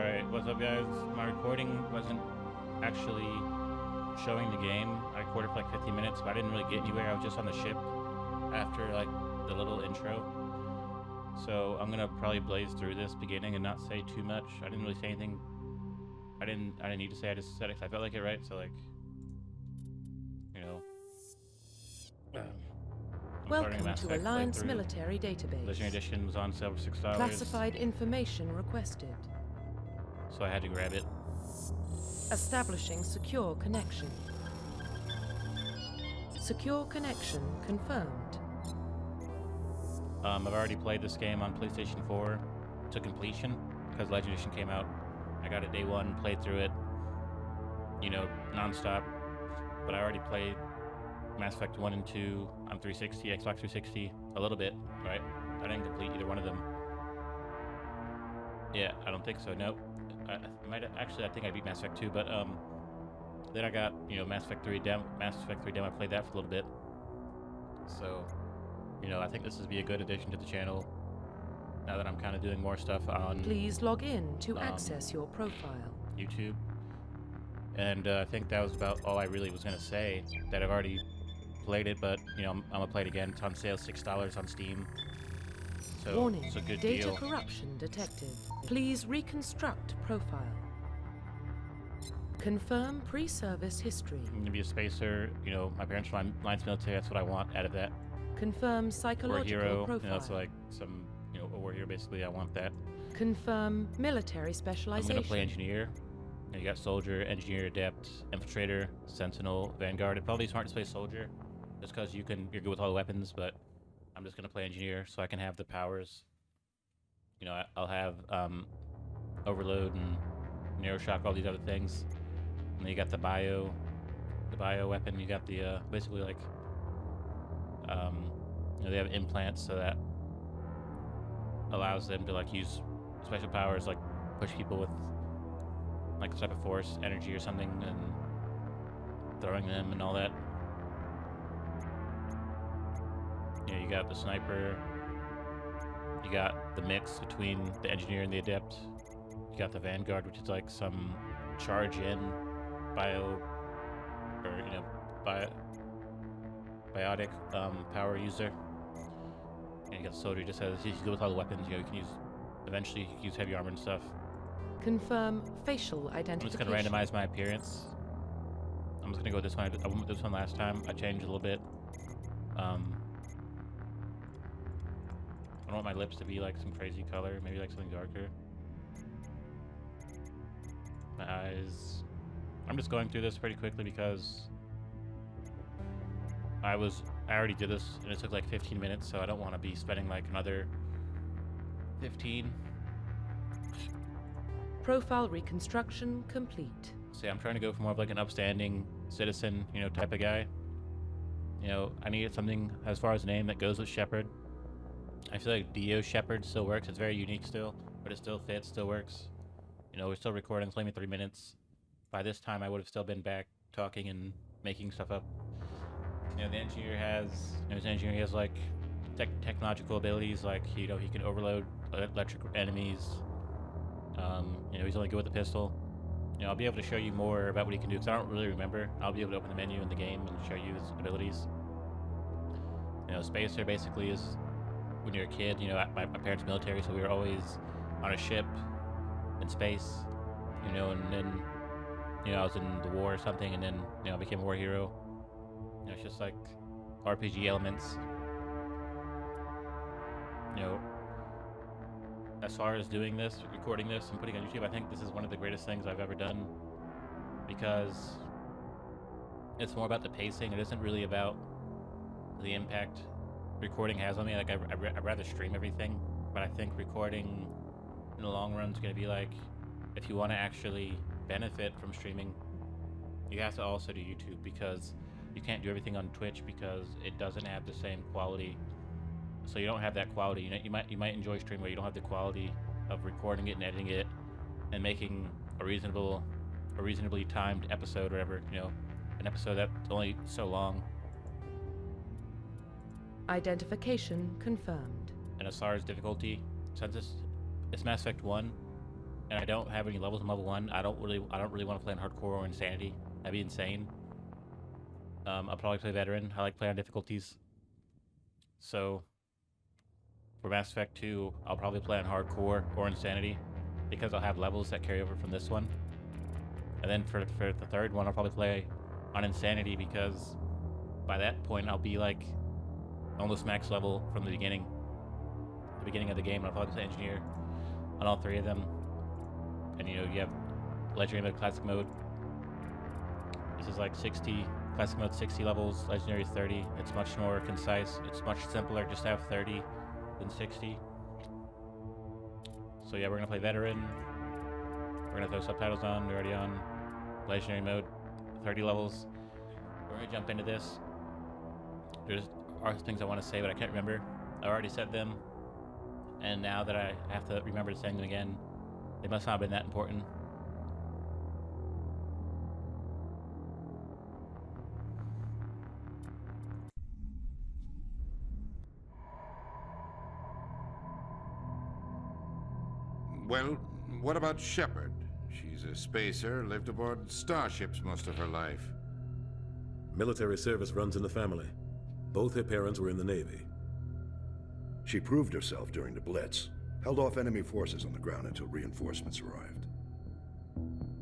Alright, what's up guys? My recording wasn't actually showing the game. I recorded for like 15 minutes, but I didn't really get anywhere. I was just on the ship after like the little intro. So I'm gonna probably blaze through this beginning and not say too much. I didn't really say anything. I didn't need to say, I just said it 'cause I felt like it, right? So like, you know. Welcome to Alliance Military Database. Legendary Edition was on sale for $6. Classified information requested. So I had to grab it. Establishing secure connection. Secure connection confirmed. I've already played this game on PlayStation 4 to completion because Legendary Edition came out. I got it day one, played through it, you know, non-stop. But I already played Mass Effect 1 and 2 on 360, Xbox 360, a little bit, right? I didn't complete either one of them. Yeah, I don't think so, nope. I think I beat Mass Effect 2, but then I got, you know, Mass Effect 3 demo, I played that for a little bit. So, you know, I think this would be a good addition to the channel now that I'm kind of doing more stuff on Please log in to access your profile. YouTube. And I think that was about all I really was going to say, that I've already played it, but, you know, I'm going to play it again. It's on sale, $6 on Steam. So Warning, it's a good data deal. corruption detected. Please reconstruct profile. Confirm pre-service history. I'm going to be a spacer, you know, my parents were Alliance Military, that's what I want out of that. Confirm War psychological hero, profile. you know, it's like some, you know, a war hero basically, I want that. Confirm military I'm specialization. going to play engineer. You know, you got soldier, engineer, adept, infiltrator, sentinel, vanguard. It'd probably be smart to play soldier, just because you're good with all the weapons, but I'm just going to play engineer so I can have the powers. You know, I'll have overload and narrow shock, all these other things. And then you got the bio weapon. You got the basically like you know, they have implants, so that allows them to like use special powers, like push people with like a type of force energy or something, and throwing them and all that. You know, you got the sniper, you got the mix between the engineer and the adept, you got the vanguard, which is like some charge in bio, or you know, biotic power user. And you got the soldier, who just has, he's good with all the weapons, you know, you can use, eventually you can use heavy armor and stuff. Confirm facial I'm identification. just gonna randomize my appearance. I'm just gonna go with this one. I went with this one last time. I changed a little bit. I don't want my lips to be like some crazy color, maybe like something darker. My eyes. I'm just going through this pretty quickly because I already did this and it took like 15 minutes, so I don't want to be spending like another 15. Profile reconstruction complete. See, I'm trying to go for more of like an upstanding citizen, you know, type of guy. You know, I needed something as far as a name that goes with Shepard. I feel like Dio Shepard still works. It's very unique still, but it still fits, still works. You know, we're still recording. It's only been 3 minutes. By this time, I would have still been back talking and making stuff up. You know, the engineer has, you know, he has like technological abilities, like, you know, he can overload electric enemies. You know, he's only good with the pistol. You know, I'll be able to show you more about what he can do because I don't really remember. I'll be able to open the menu in the game and show you his abilities. You know, Spacer basically is when you're a kid, you know, my parents' military, so we were always on a ship in space, you know, and then, you know, I was in the war or something, and then, you know, I became a war hero. You know, it's just like RPG elements. You know, as far as doing this, recording this, and putting it on YouTube, I think this is one of the greatest things I've ever done because it's more about the pacing. It isn't really about the impact recording has on me. Like, I'd rather stream everything, but I think recording in the long run is going to be like, if you want to actually benefit from streaming, you have to also do YouTube because you can't do everything on Twitch because it doesn't have the same quality. So you don't have that quality. You know, you might enjoy streaming, but you don't have the quality of recording it and editing it and making a reasonably timed episode or whatever, you know, an episode that's only so long. Identification confirmed. And as far as difficulty, since it's Mass Effect 1, and I don't have any levels in level 1, I don't really want to play on hardcore or insanity. That'd be insane. I'll probably play veteran. I like playing on difficulties. So for Mass Effect 2, I'll probably play on hardcore or insanity because I'll have levels that carry over from this one. And then for the third one, I'll probably play on insanity because by that point I'll be like almost max level from the beginning of the game. I'll probably play engineer on all 3 of them. And you know, you have legendary mode, classic mode. This is like 60, classic mode 60 levels, legendary 30. It's much more concise. It's much simpler just to have 30 than 60. So yeah, we're gonna play veteran. We're gonna throw subtitles on. We're already on legendary mode, 30 levels. We're gonna jump into this. There's are things I want to say, but I can't remember. I already said them, and now that I have to remember to say them again, they must not have been that important. Well, what about Shepard? She's a spacer, lived aboard starships most of her life. Military service runs in the family. Both her parents were in the Navy. She proved herself during the Blitz, held off enemy forces on the ground until reinforcements arrived.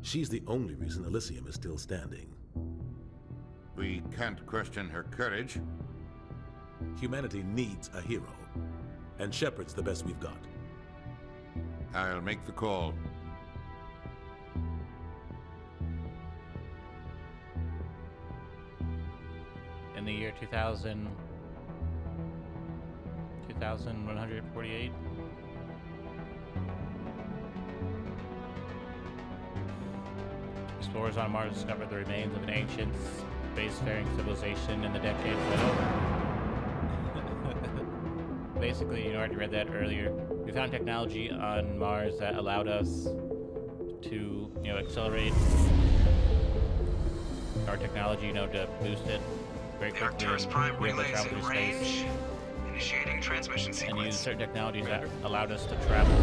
She's the only reason Elysium is still standing. We can't question her courage. Humanity needs a hero, and Shepard's the best we've got. I'll make the call. In the year 2148. Explorers on Mars discovered the remains of an ancient spacefaring civilization in the decades ago. Basically, you already read that earlier. We found technology on Mars that allowed us to, accelerate our technology, to boost it very The quickly. Arcturus Prime be able to relays travel in through space. range. Initiating transmission And sequence. use certain technologies that allowed us to travel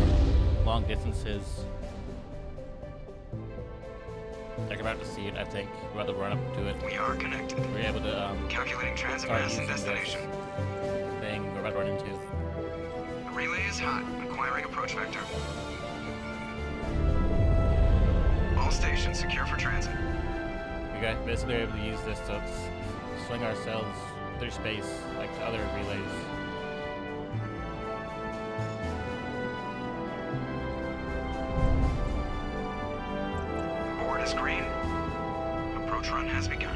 long distances. Like we're about to see it, I think. We're about to run up to it. We are connected. We're able to Calculating transit start mass and using this destination. thing we're about to run into. The relay is hot. Acquiring approach vector. All stations secure for transit. We got basically able to use this to swing ourselves through space like the other relays. Board is green. Approach run has begun.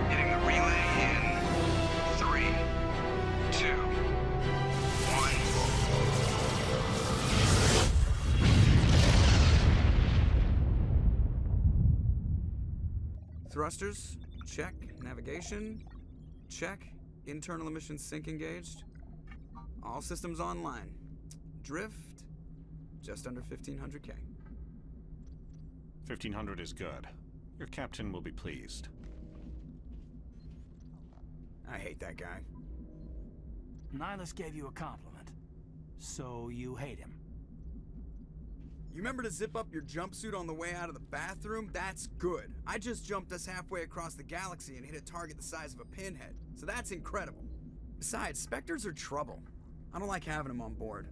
Hitting the relay in 3, 2, 1. Thrusters, check. Navigation, check. Internal emissions sync engaged. All systems online. Drift, just under 1500K. 1500 is good. Your captain will be pleased. I hate that guy. Nihilus gave you a compliment, so you hate him. You remember to zip up your jumpsuit on the way out of the bathroom? That's good. I just jumped us halfway across the galaxy and hit a target the size of a pinhead, so that's incredible. Besides, Spectres are trouble. I don't like having them on board.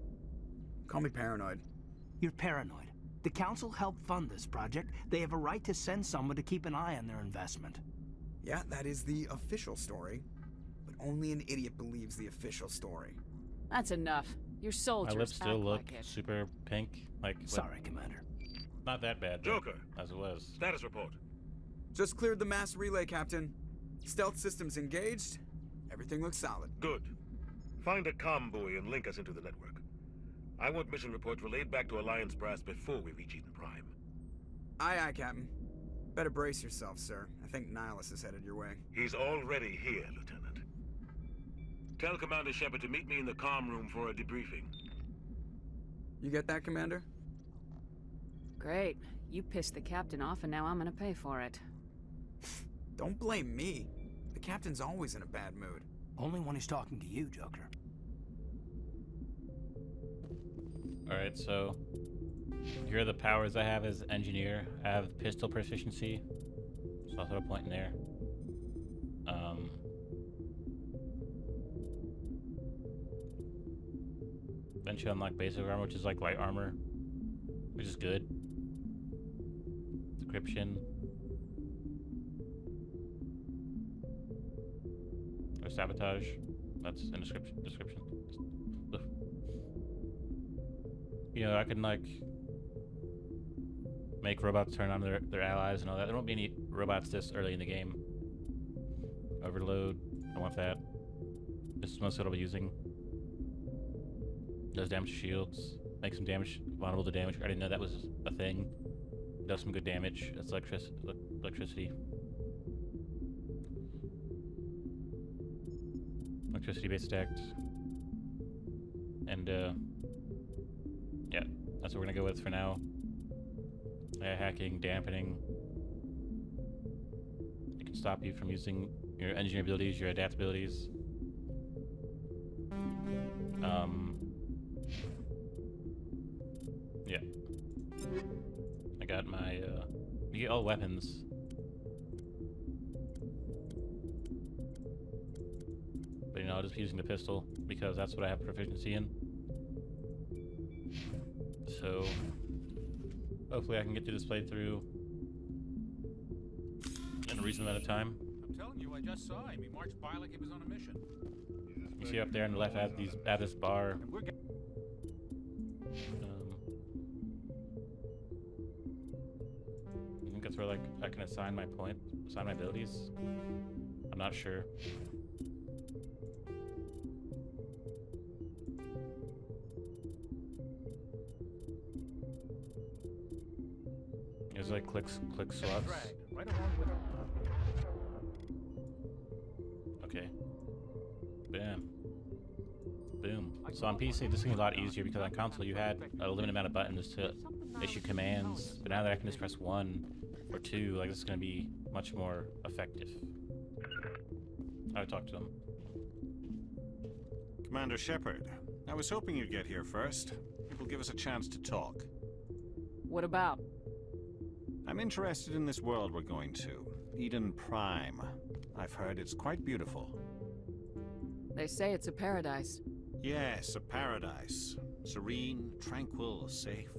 Call me paranoid. You're paranoid. The Council helped fund this project. They have a right to send someone to keep an eye on their investment. Yeah, that is the official story. But only an idiot believes the official story. That's enough. Your My soldiers lips still act look like it. super pink. Sorry, Commander. Not that bad. but Joker. As it was. Status report. Just cleared the mass relay, Captain. Stealth systems engaged. Everything looks solid. Good. Find a comm buoy and link us into the network. I want mission reports relayed back to Alliance brass before we reach Eden Prime. Aye, aye, Captain. Better brace yourself, sir. I think Nihilus is headed your way. He's already here, Lieutenant. Tell Commander Shepard to meet me in the comm room for a debriefing. You get that, Commander? Great. You pissed the captain off, and now I'm gonna pay for it. Don't blame me. The captain's always in a bad mood. Only when he's talking to you, Joker. Alright, so here are the powers I have as engineer. I have pistol proficiency, so I'll throw a point in there. Eventually unlock basic armor, which is like light armor, which is good. Decryption. Or sabotage. That's in description. You know, I can like make robots turn on their allies and all that. There won't be any robots this early in the game. Overload. I want that. This is most what I'll be using. Does damage to shields. Makes some damage vulnerable to damage. I didn't know that was a thing. Does some good damage. That's electricity. Electricity based attack. And yeah, that's what we're gonna go with for now. Hacking, dampening. It can stop you from using your engineer abilities, your adaptabilities. Yeah. I got my, you get all weapons. But you know, I'll just be using the pistol because that's what I have proficiency in. So, hopefully I can get through this playthrough in a reasonable amount of time. I'm telling you, I just saw him. He marched by like he was on a mission. You see up there on the left, I have this bar. I think that's where like I can assign my abilities. I'm not sure. There's like click swaps. Right along with him. Okay. Bam. Boom. So on PC, this is a lot easier because on console you had a limited amount of buttons to issue commands, but now that I can just press 1 or 2, like this is going to be much more effective. I would talk to him. Commander Shepard, I was hoping you'd get here first. It will give us a chance to talk. What about? I'm interested in this world we're going to, Eden Prime. I've heard it's quite beautiful. They say it's a paradise. Yes, a paradise. Serene, tranquil, safe.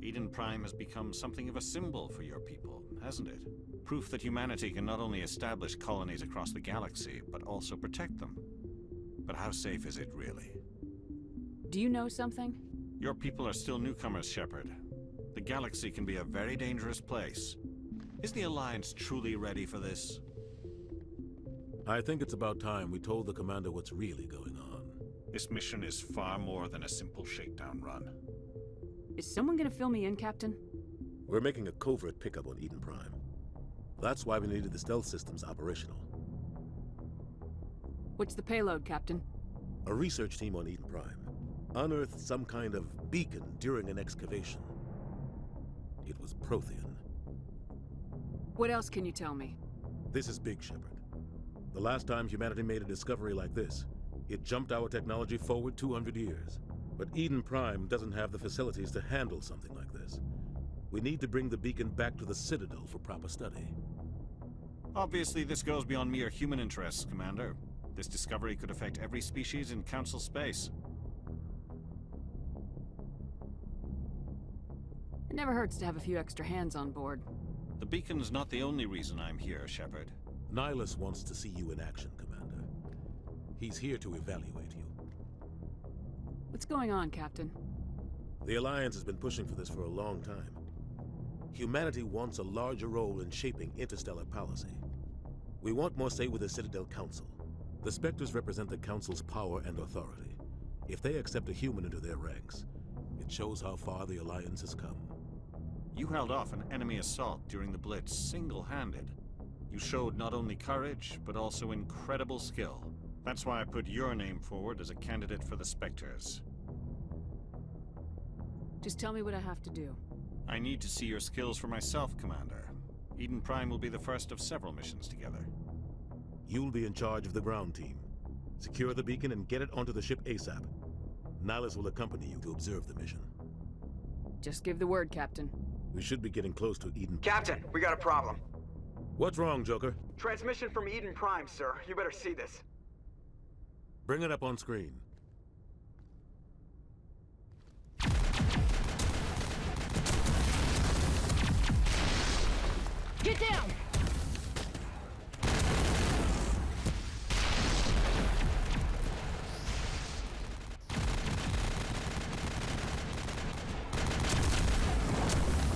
Eden Prime has become something of a symbol for your people, hasn't it? Proof that humanity can not only establish colonies across the galaxy, but also protect them. But how safe is it, really? Do you know something? Your people are still newcomers, Shepard. The galaxy can be a very dangerous place. Is the Alliance truly ready for this? I think it's about time we told the Commander what's really going on. This mission is far more than a simple shakedown run. Is someone gonna fill me in, Captain? We're making a covert pickup on Eden Prime. That's why we needed the stealth systems operational. What's the payload, Captain? A research team on Eden Prime unearthed some kind of beacon during an excavation. It was Prothean. What else can you tell me? This is big, Shepard. The last time humanity made a discovery like this, it jumped our technology forward 200 years. But Eden Prime doesn't have the facilities to handle something like this. We need to bring the beacon back to the Citadel for proper study. Obviously, this goes beyond mere human interests, Commander. This discovery could affect every species in Council space. It never hurts to have a few extra hands on board. The beacon's not the only reason I'm here, Shepard. Nihilus wants to see you in action, Commander. He's here to evaluate you. What's going on, Captain? The Alliance has been pushing for this for a long time. Humanity wants a larger role in shaping interstellar policy. We want more say with the Citadel Council. The Spectres represent the Council's power and authority. If they accept a human into their ranks, it shows how far the Alliance has come. You held off an enemy assault during the Blitz single-handed. You showed not only courage, but also incredible skill. That's why I put your name forward as a candidate for the Spectres. Just tell me what I have to do. I need to see your skills for myself, Commander. Eden Prime will be the first of several missions together. You'll be in charge of the ground team. Secure the beacon and get it onto the ship ASAP. Nihilus will accompany you to observe the mission. Just give the word, Captain. We should be getting close to Eden. Captain, we got a problem. What's wrong, Joker? Transmission from Eden Prime, sir. You better see this. Bring it up on screen. Get down!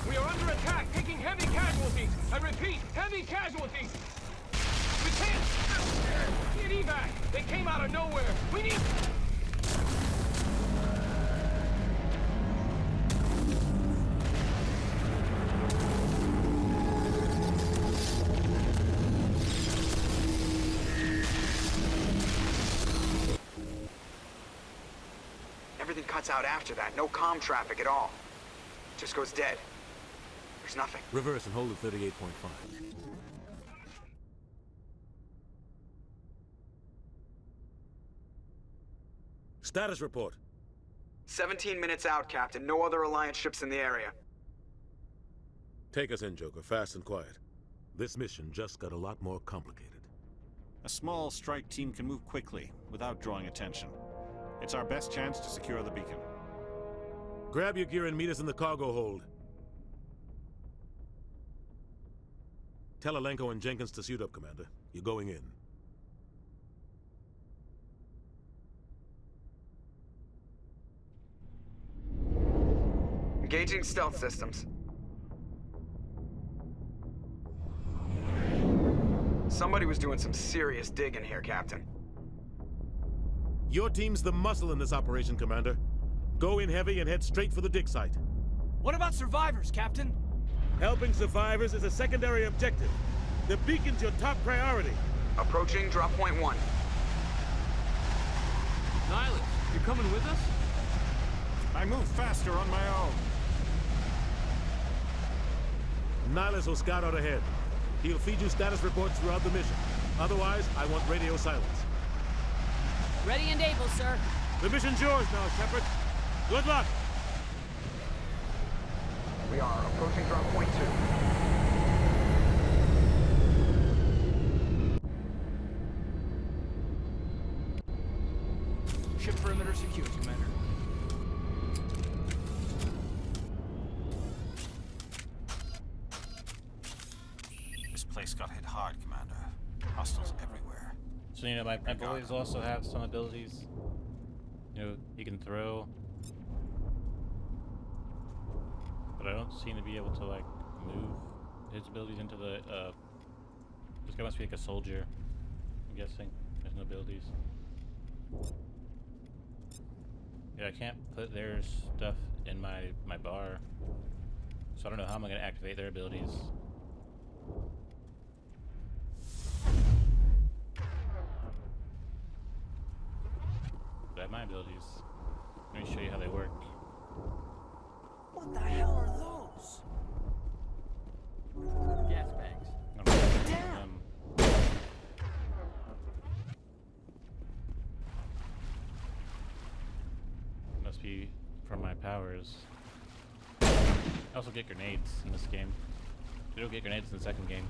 We are under attack, taking heavy casualties. I repeat, heavy casualties. We can't get evac. They came out of nowhere. We need. Everything cuts out after that. No comm traffic at all. Just goes dead. There's nothing. Reverse and hold at 38.5. Status report. 17 minutes out, Captain. No other Alliance ships in the area. Take us in, Joker, fast and quiet. This mission just got a lot more complicated. A small strike team can move quickly, without drawing attention. It's our best chance to secure the beacon. Grab your gear and meet us in the cargo hold. Tell Alenko and Jenkins to suit up, Commander. You're going in. Engaging stealth systems. Somebody was doing some serious digging here, Captain. Your team's the muscle in this operation, Commander. Go in heavy and head straight for the dig site. What about survivors, Captain? Helping survivors is a secondary objective. The beacon's your top priority. Approaching drop point 1. Nihilus, you coming with us? I move faster on my own. Nihilus will scout out ahead. He'll feed you status reports throughout the mission. Otherwise, I want radio silence. Ready and able, sir. The mission's yours now, Shepard. Good luck! We are approaching drop point 2. Ship perimeter secured, Commander. This place got hit hard, Commander. Hostiles everywhere. So, you know, my boys also have some abilities. You know, he can throw. But I don't seem to be able to, like, move his abilities into the, this guy must be like a soldier, I'm guessing. There's no abilities. Yeah, I can't put their stuff in my bar. So I don't know how I'm gonna activate their abilities. But I have my abilities. Let me show you how they work. What the hell are those? Gas bags. Must be from my powers. I also get grenades in this game. You don't get grenades in the second game.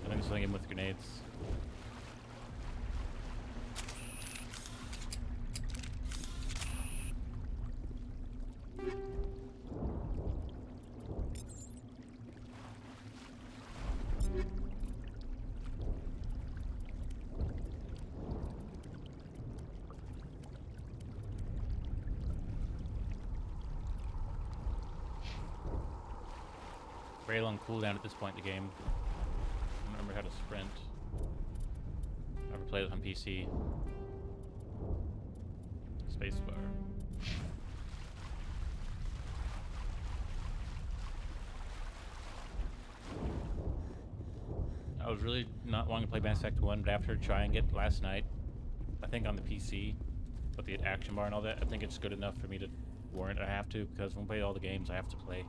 I think it's only game with grenades. Very long cooldown at this point in the game. I don't remember how to sprint. I never played it on PC. Spacebar. I was really not wanting to play Mass Effect 1, but after trying it last night, I think on the PC, with the action bar and all that, I think it's good enough for me to warrant I have to, because when I play all the games, I have to play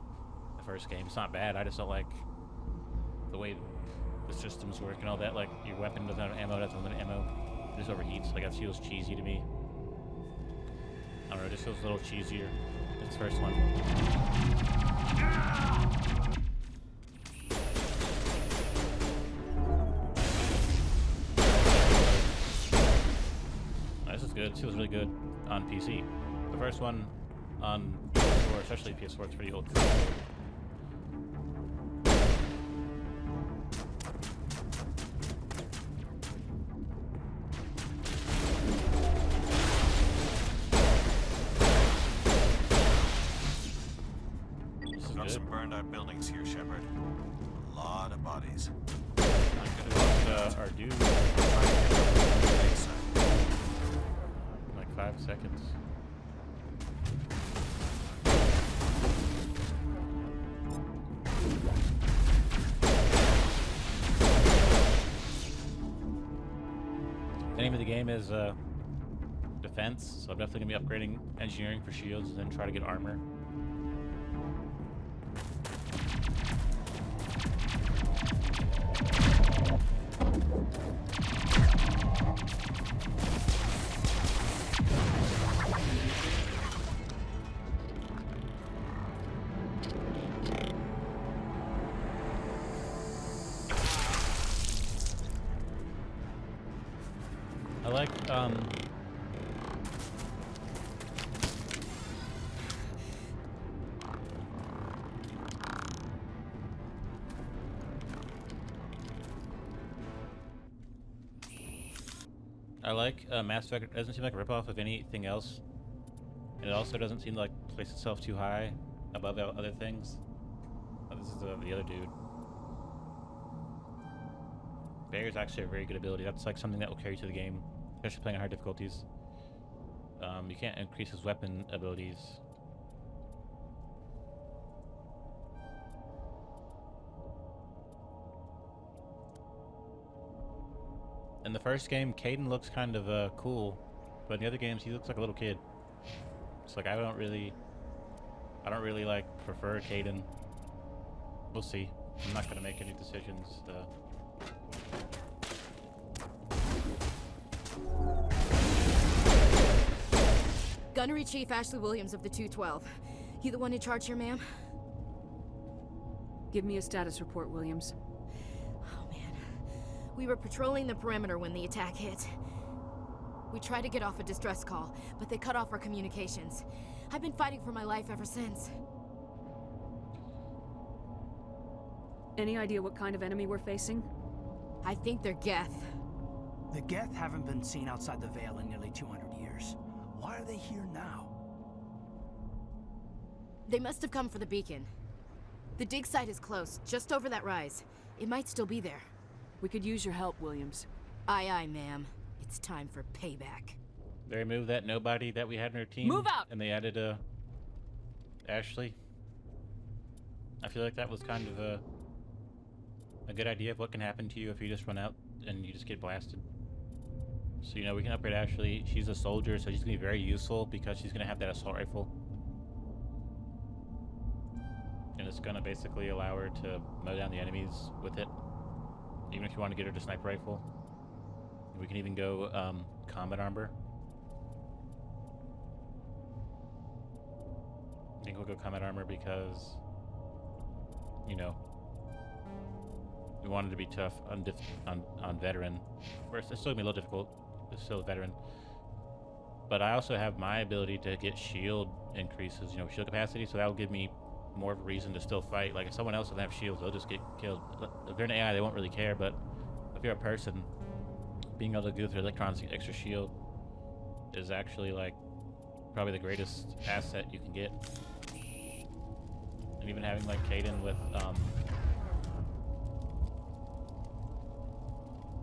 the first game. It's not bad. I just don't like the way the systems work and all that. Like, your weapon doesn't have ammo, doesn't have ammo. It just overheats. Like, that feels cheesy to me. I don't know, it just feels a little cheesier. This first one. This is good. It feels really good on PC. The first one on PS4, especially PS4, it's pretty old. Got some burned out buildings here, Shepard. A lot of bodies. I'm gonna watch our dude. Like 5 seconds. The name of the game is Defense, so I'm definitely gonna be upgrading engineering for shields and then try to get armor. I like, Mass Effect. It doesn't seem like a ripoff of anything else. And it also doesn't seem like place itself too high above other things. Oh, this is the other dude. Barrier's actually a very good ability. That's like something that will carry you to the game, especially playing at higher difficulties. You can't increase his weapon abilities. In the first game, Kaidan looks kind of cool, but in the other games, he looks like a little kid. It's like I don't really like prefer Kaidan. We'll see. I'm not gonna make any decisions. Gunnery Chief Ashley Williams of the 212. You the one in charge here, ma'am? Give me a status report, Williams. Oh, man. We were patrolling the perimeter when the attack hit. We tried to get off a distress call, but they cut off our communications. I've been fighting for my life ever since. Any idea what kind of enemy we're facing? I think they're Geth. The Geth haven't been seen outside the Veil in nearly 200 years. Why are they here now? They must have come for the beacon. The dig site is close, just over that rise. It might still be there. We could use your help, Williams. Aye, aye, ma'am. It's time for payback. They removed that nobody that we had in our team. Move out! And they added Ashley. I feel like that was kind of a good idea of what can happen to you if you just run out and you just get blasted. So, you know, we can upgrade Ashley. She's a soldier, so she's going to be very useful because she's going to have that assault rifle. And it's going to basically allow her to mow down the enemies with it. Even if you want to get her to sniper rifle. We can even go combat armor. I think we'll go combat armor because, you know, we wanted to be tough on veteran. First, it's still going to be a little difficult. It's still a veteran. But I also have my ability to get shield increases, you know, shield capacity, so that will give me more of a reason to still fight. Like, if someone else doesn't have shields, they'll just get killed. If they're an AI, they won't really care, but if you're a person, being able to go through electrons to get extra shield is actually, like, probably the greatest asset you can get. And even having, like, Kaidan with,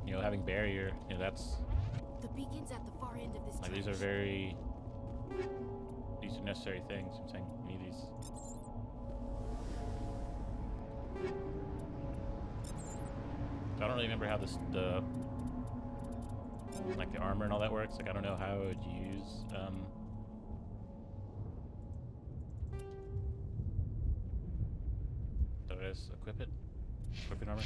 you know, having barrier, you know, that's... The beacon's at the far end of this like, these are necessary things. I'm saying we need these. So I don't really remember how the like the armor and all that works. Like, I don't know how I would use press equip it. Equipping armor.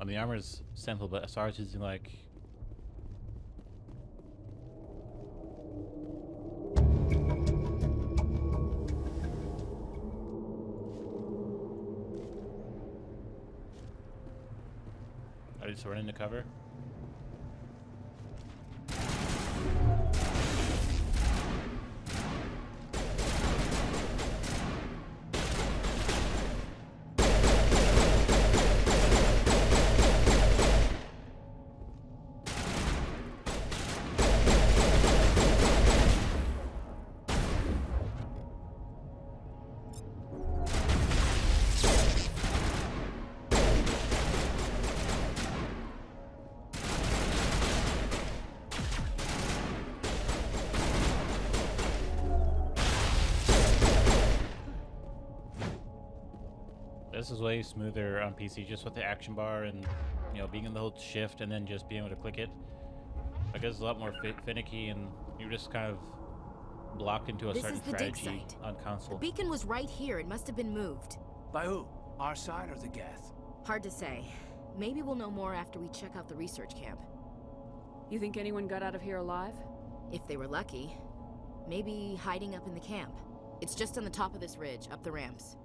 The armor is simple, but Asara's using like... I just run into cover. This is way smoother on PC, just with the action bar and, you know, being in the hold shift and then just being able to click it. I guess it's a lot more finicky, and you're just kind of blocked into a certain strategy on console. The beacon was right here. It must have been moved. By who? Our side or the Geth? Hard to say. Maybe we'll know more after we check out the research camp. You think anyone got out of here alive? If they were lucky. Maybe hiding up in the camp. It's just on the top of this ridge, up the ramps.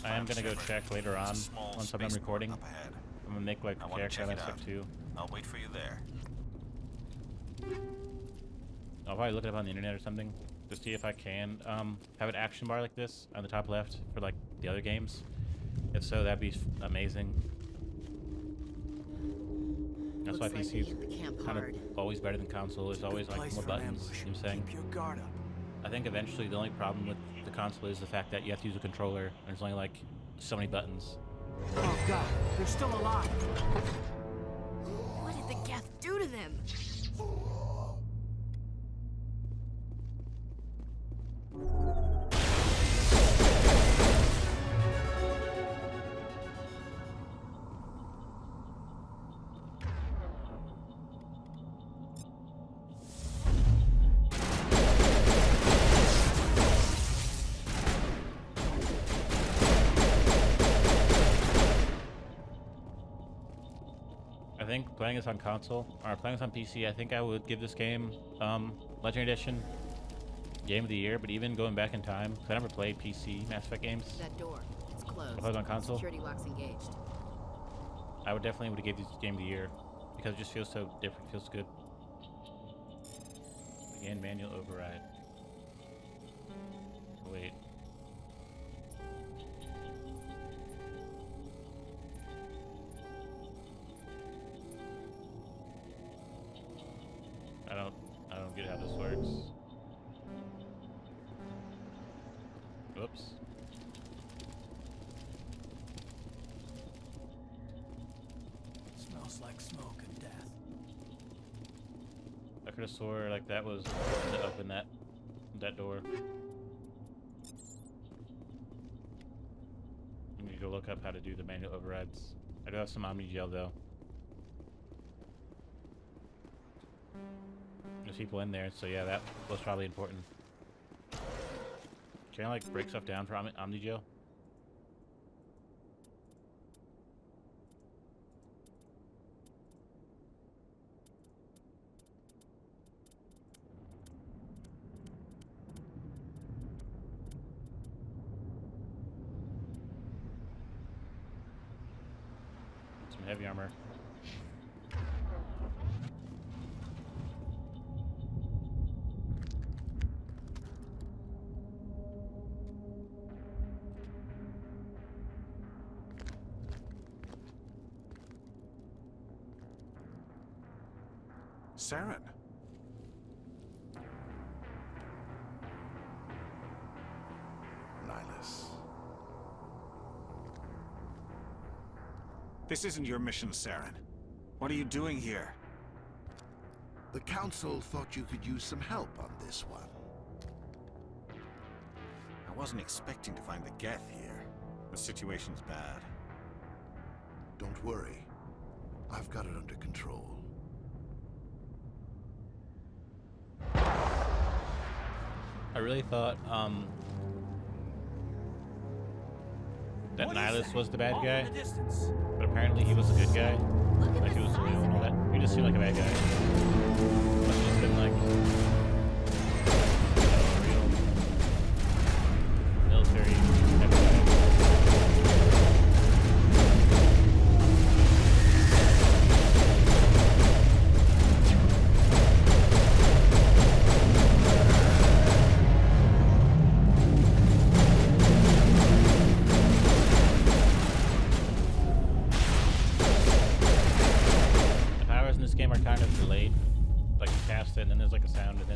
I am gonna go check later on once I'm done recording. I'm gonna make like a character and stuff too. I'll wait for you there. I'll probably look it up on the internet or something to see if I can have an action bar like this on the top left for like the other games. If so, that'd be amazing. That's why PC is kind of always better than console. There's always like more buttons. You know what I'm saying? Keep your guard up. I think eventually the only problem with the console is the fact that you have to use a controller and there's only like so many buttons. Oh god, they're still alive. What did the Geth do to them? I think playing this on console, or playing this on PC, I think I would give this game Legendary Edition Game of the Year, but even going back in time, because I never played PC Mass Effect games. That door, it's closed. If I was on console, Security lock's engaged. I would definitely give this Game of the Year, because it just feels so different, feels good. Again, manual override. Wait. I don't get how this works. Whoops. Smells like smoke and death. I could have swore like that was to open that door. I need to go look up how to do the manual overrides. I do have some Omni Gel though. There's people in there, so yeah, that was probably important. Can I like break stuff down for Omni Gel? Some heavy armor. Saren. Nihilus. This isn't your mission, Saren. What are you doing here? The Council thought you could use some help on this one. I wasn't expecting to find the Geth here. The situation's bad. Don't worry. I've got it under control. I really thought that Nihilus was the bad guy, but apparently he was a good guy. Like he was real and all that. He just seemed like a bad guy.